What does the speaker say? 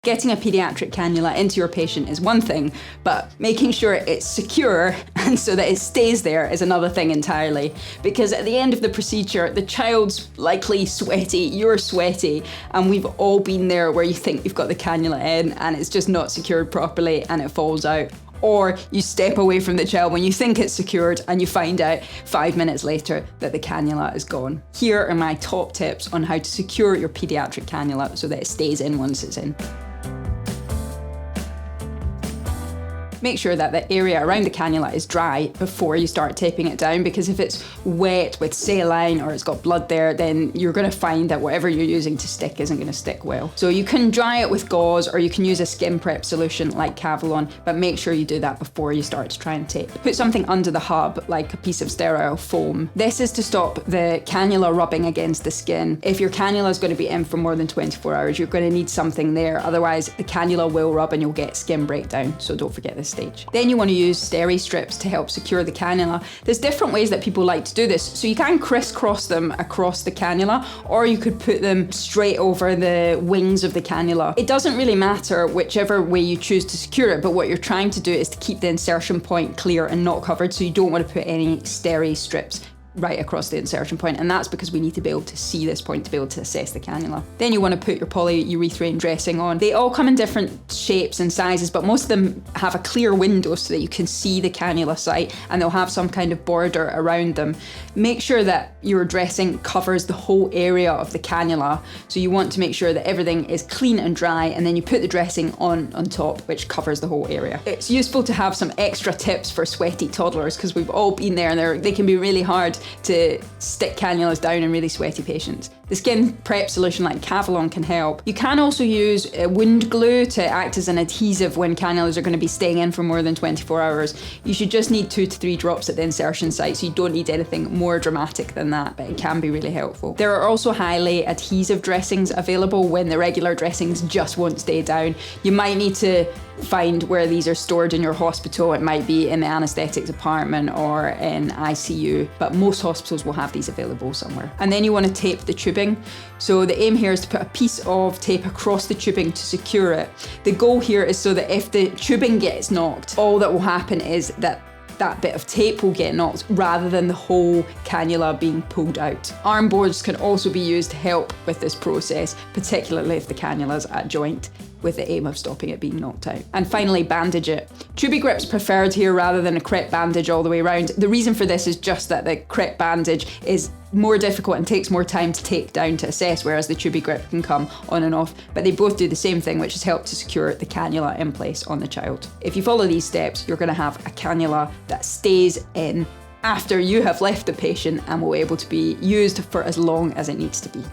Getting a paediatric cannula into your patient is one thing, but making sure it's secure and so that it stays there is another thing entirely. Because at the end of the procedure, the child's likely sweaty, you're sweaty, and we've all been there where you think you've got the cannula in and it's just not secured properly and it falls out. Or you step away from the child when you think it's secured and you find out 5 minutes later that the cannula is gone. Here are my top tips on how to secure your paediatric cannula so that it stays in once it's in. Make sure that the area around the cannula is dry before you start taping it down, because if it's wet with saline or it's got blood there, then you're going to find that whatever you're using to stick isn't going to stick well. So you can dry it with gauze or you can use a skin prep solution like Cavalon, but make sure you do that before you start to try and tape. Put something under the hub, like a piece of sterile foam. This is to stop the cannula rubbing against the skin. If your cannula is going to be in for more than 24 hours, you're going to need something there. Otherwise, the cannula will rub and you'll get skin breakdown. So don't forget this stage. Then you want to use steri-strips to help secure the cannula. There's different ways that people like to do this. So you can crisscross them across the cannula, or you could put them straight over the wings of the cannula. It doesn't really matter whichever way you choose to secure it, but what you're trying to do is to keep the insertion point clear and not covered, so you don't want to put any steri-strips right across the insertion point, and that's because we need to be able to see this point to be able to assess the cannula. Then you want to put your polyurethane dressing on. They all come in different shapes and sizes, but most of them have a clear window so that you can see the cannula site, and they'll have some kind of border around them. Make sure that your dressing covers the whole area of the cannula, so you want to make sure that everything is clean and dry, and then you put the dressing on top, which covers the whole area. It's useful to have some extra tips for sweaty toddlers, because we've all been there and they can be really hard to stick cannulas down in really sweaty patients. The skin prep solution like Cavalon can help. You can also use wound glue to act as an adhesive when cannulas are going to be staying in for more than 24 hours. You should just need 2 to 3 drops at the insertion site, so you don't need anything more dramatic than that, but it can be really helpful. There are also highly adhesive dressings available when the regular dressings just won't stay down. You might need to find where these are stored in your hospital. It might be in the anaesthetic department or in ICU, but most hospitals will have these available somewhere. And then you want to tape the tubing. So the aim here is to put a piece of tape across the tubing to secure it. The goal here is so that if the tubing gets knocked, all that will happen is that bit of tape will get knocked rather than the whole cannula being pulled out. Arm boards can also be used to help with this process, particularly if the cannula's at joint, with the aim of stopping it being knocked out. And finally, bandage it. Tubey grip's preferred here rather than a crepe bandage all the way around. The reason for this is just that the crepe bandage is more difficult and takes more time to take down to assess, whereas the tubey grip can come on and off, but they both do the same thing, which is help to secure the cannula in place on the child. If you follow these steps, you're going to have a cannula that stays in after you have left the patient and will be able to be used for as long as it needs to be.